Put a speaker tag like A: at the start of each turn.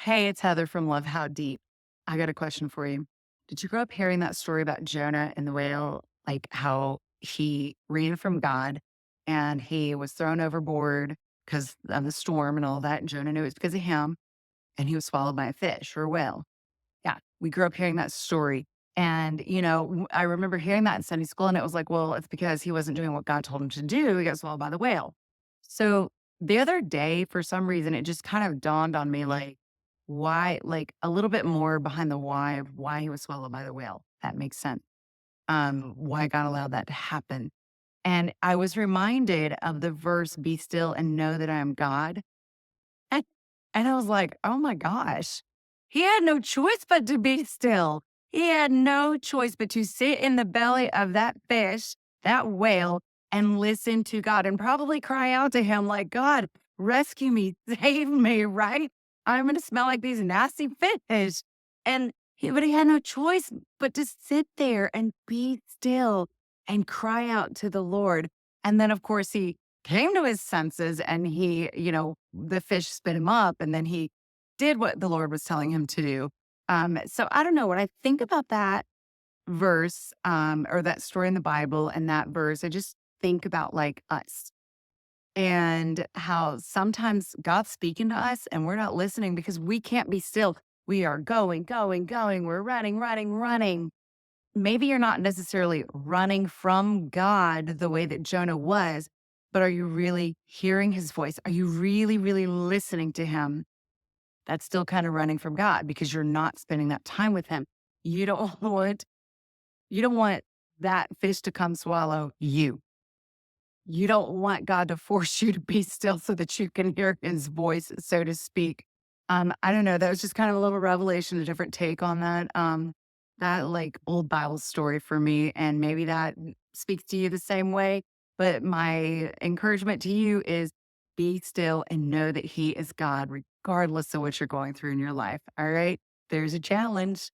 A: Hey, it's Heather from Love How Deep. I got a question for you. Did you grow up hearing that story about Jonah and the whale? Like how he ran from God and he was thrown overboard because of the storm and all that. And Jonah knew it was because of him and he was swallowed by a fish or a whale. Yeah, we grew up hearing that story. And, I remember hearing that in Sunday school and it was like, well, it's because he wasn't doing what God told him to do. He got swallowed by the whale. So the other day, for some reason, it just kind of dawned on me like, why, like a little bit more behind the why of why he was swallowed by the whale. That makes sense. Why God allowed that to happen. And I was reminded of the verse, be still and know that I am God. And, and I was like, oh my gosh, he had no choice but to be still. He had no choice but to sit in the belly of that fish, that whale, and listen to God and probably cry out to him like, God, rescue me, save me, right? I'm going to smell like these nasty fish. But he had no choice but to sit there and be still and cry out to the Lord. And then, of course, he came to his senses and the fish spit him up and then he did what the Lord was telling him to do. So I don't know. When I think about that verse, or that story in the Bible and that verse, I just think about like us and how sometimes God's speaking to us and we're not listening because we can't be still. We are going, going, going. We're running, running, running. Maybe you're not necessarily running from God the way that Jonah was, but are you really hearing his voice? Are you really, really listening to him? That's still kind of running from God because you're not spending that time with him. You don't want you don't want that fish to come swallow you. You don't want God to force you to be still so that you can hear his voice, so to speak. I don't know. That was just kind of a little revelation, a different take on that like old Bible story for me. And maybe that speaks to you the same way. But my encouragement to you is be still and know that he is God, regardless of what you're going through in your life. All right. There's a challenge.